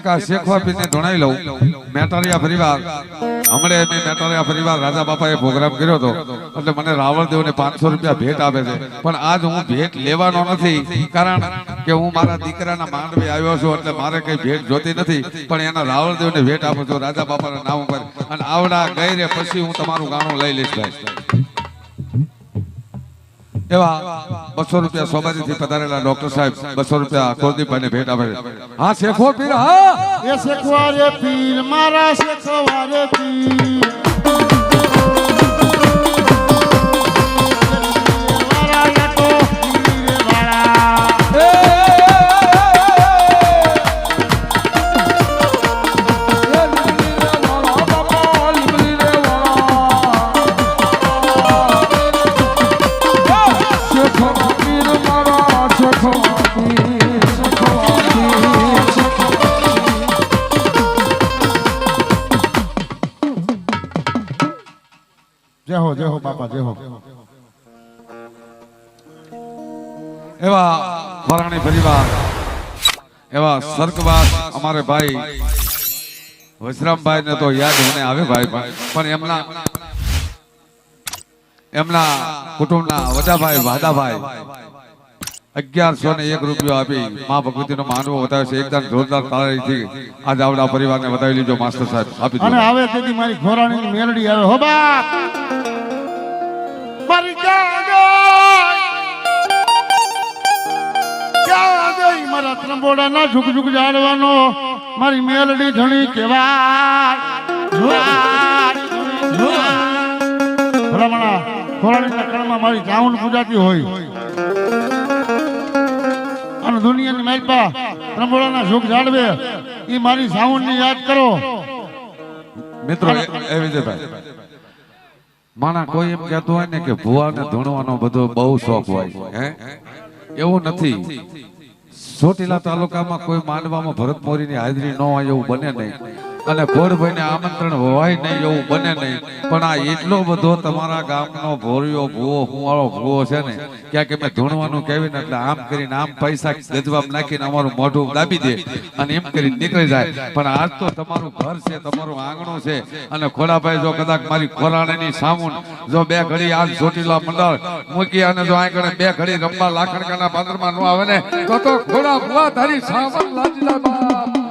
એક આ શેખવા પીને ધોણાઈ લઉં મેટારિયા પરિવાર હમણે મેં મેટારિયા પરિવાર રાજા બાપાએ પ્રોગ્રામ કર્યો હતો એટલે મને રાવણદેવને 500 રૂપિયા ભેટ આપે છે પણ આજ હું ભેટ લેવાનો નથી કારણ કે હું મારા દીકરાના માંડવે આવ્યો છું એટલે મારે કઈ ભેટ જોતી નથી પણ એના રાવણદેવને ભેટ આપું છું રાજા બાપાના નામ ઉપર અને આવડા ગઈ રે પછી હું તમારું ગાણું લઈ લઈશ ભાઈ એવા 200 રૂપિયા સોબારીથી પધારેલા ડોક્ટર સાહેબ 200 રૂપિયા કુલદીપભાઈને ભેટ આપે હા શેખો પીર હા એ શેખવા રે પીર મારા શેખવા રે પીર जय हो बापा जय हो एवा फराणी परिवार एवा स्वर्गवास हमारे भाई वसराम भाई ने तो याद होने आवे भाई पण एमना एमना कुटुंबना वडा भाई वादा भाई 1101 રૂપિયો આપી માં ભગવતીનો માનવો બતાવે છે એકદમ જોરદાર તાળીથી આજ આવડા પરિવારને બતાવી લીધો માસ્ટર સાહેબ આપી અને આવે તેથી મારી ઘોરાણીની મેલડી આવે હો બાપ મારી ક્યાં મારા ત્રંબોડાના ઝુક ઝુક જાડવાનો મારી મેલડી ધણી કહેવાય ભલામણા ઘોરાણીના કણમાં મારી ચાઉન પૂજાતી હોય અને દુનિયાની માલપા ત્રંબોડાના ઝુક જાડવે ઈ મારી સાઉન્ડની યાદ કરો મિત્રો એ વિજયભાઈ માણા કોઈ એમ કહેતો હોય ને કે ભુવાને ધૂણવાનો બધો બહુ શોખ હોય હે એવું નથી ચોટીલા તાલુકામાં કોઈ માંડવામાં ભરત મોરીની હાજરી ન હોય એવું બને નહીં અને ઘોડભાઈને આમંત્રણ હોય નહીં એવું બને નહીં પણ આ એટલો બધો તમારા ગામનો ભોરિયો ભૂવો હુંવાળો ભૂવો છે ને ક્યાંક મેં ધૂણવાનું કહેવીને એટલે આમ કરીને આમ પૈસા ગજવામ નાખીને અમારું મોઢું દાબી દે અને એમ કરીને નીકળી જાય પણ આજ તો તમારું ઘર છે તમારું આંગણું છે અને ખોડાભાઈ જો કદાચ મારી ખોરાણીની સામુન જો બે ઘડી આજ ચોટીલા મંડળ મૂકી અને જો આગળ બે ઘડી રંબા લાખણકાના પાદરમાં ન આવે ને તો ખોડા ભુવા તારી સામન લાજીલા બાપ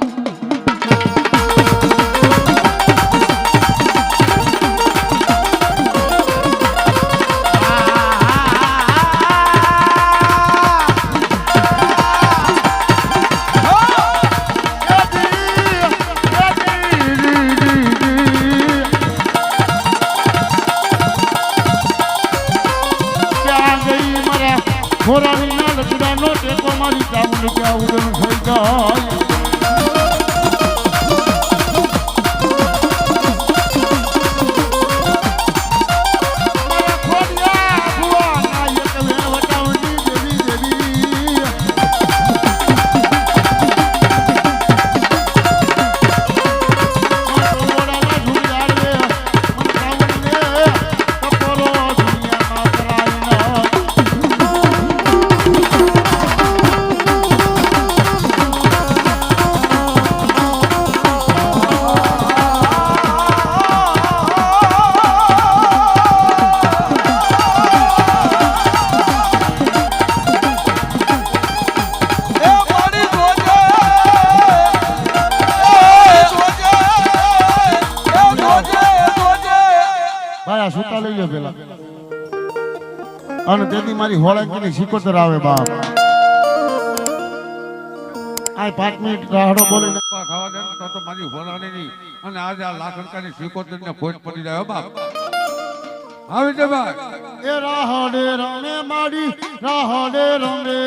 ઘોરાણી ના લચડાનો ટેકો મારી ચાઉન ક્યાં ઉડન થઈ જાય અને તેથી મારી હોળાંકીની સિકોતર આવે બાપ આ 5 મિનિટ રાહડો બોલે ખાવા દે તો મારી હોળાણીની અને આજે આ લાખણકાની સિકોતરને ખોટ પડી જાય બાપ આવી જવા એ રાહડે રમે માડી રાહડે રમે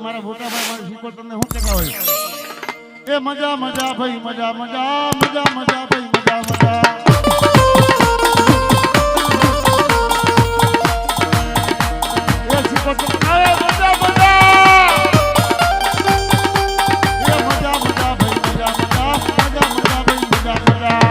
મારા મોટા ભાઈ મારી શીખો તમને શું કહેતા હોય એ મજા મજા ભાઈ મજા મજા મજા મજા ભાઈ મજા મજા એ શીખો તમને આવે મજા મજા એ મજા મજા ભાઈ મજા મજા મજા મજા ભાઈ મજા મજા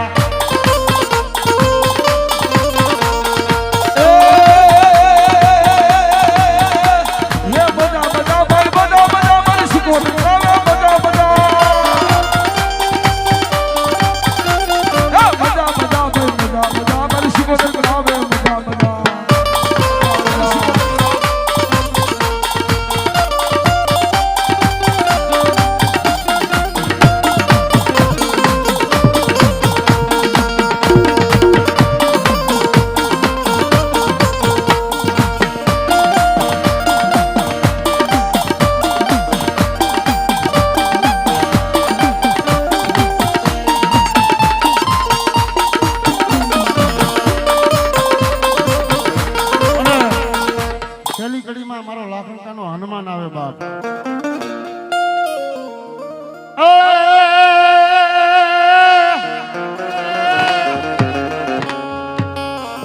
મારો લાખણકાનો હનુમાન આવે બાપ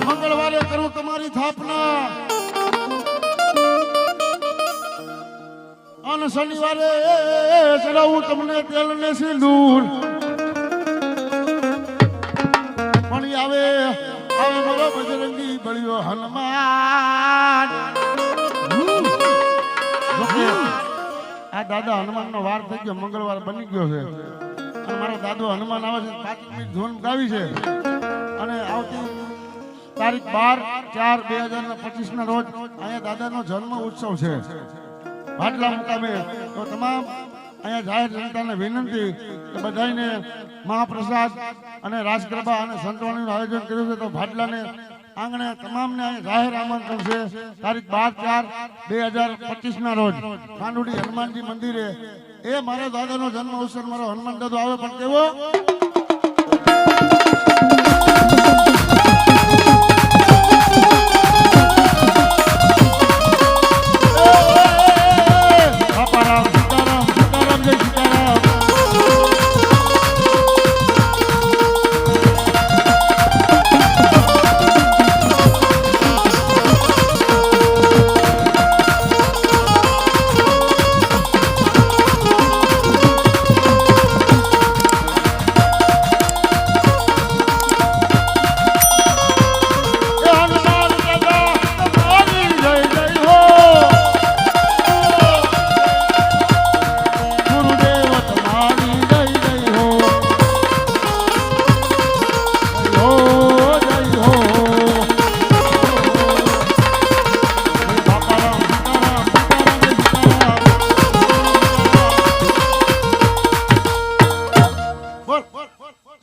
મંગળવારે કરું તમારી સ્થાપના અને શનિવારે ચડાવું તમને તેલ ને સિંદૂર પણ આવે આવે મારો બજરંગી બળ્યો હનુમાન આ દાદા હનુમાન નો વાર થઈ ગયો મંગળવાર બની ગયો છે અને મારો દાદો હનુમાન આવે છે 5 મિનિટ ધૂન ગાવી છે અને આવતી તારીખ 12/4/2025 ના રોજ અહીંયા દાદાનો જન્મ ઉત્સવ છે ભાટલા મુકામે તો તમામ અહીંયા જાહેર જનતાને વિનંતી કે બધાને મહાપ્રસાદ અને રાસ ગરબા અને સંતવાણીનું આયોજન કર્યું છે તો ભાટલાને આંગણે તમામને જાહેર આમંત્રણ છે તારીખ 12/4/2025 ના રોજ ખાંડુડી હનુમાનજી મંદિરે એ મારા દાદાનો જન્મ અવસર મારો હનુમાન દાદો આવે પણ કેવો બાપારામ સીતારામ સીતારામ જય સીતારામ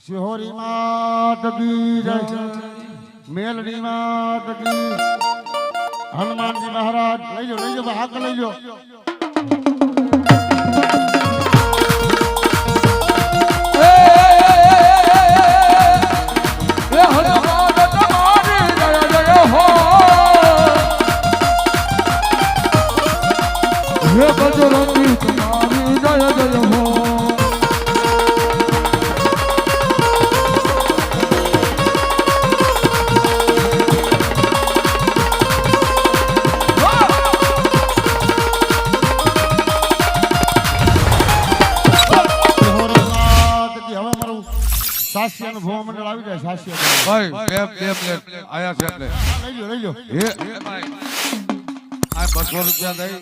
શિહોરી માત કી જય મેલડી માત કી હનુમાનજી મહારાજ લઈ લો હાક લઈ લો બજરંગી તમારી જય જય હો સાસ્યનું ભોવા મંડળ આવી જાય સાસ્ય ભાઈ બે પ્લેટ આયા છે એટલે લઈ લો એ ભાઈ આ 200 રૂપિયા દઈ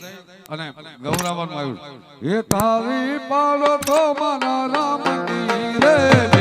અને ગૌરાવાનું આવ્યું એ તારી પાડો તો મારા રામ મંદિરે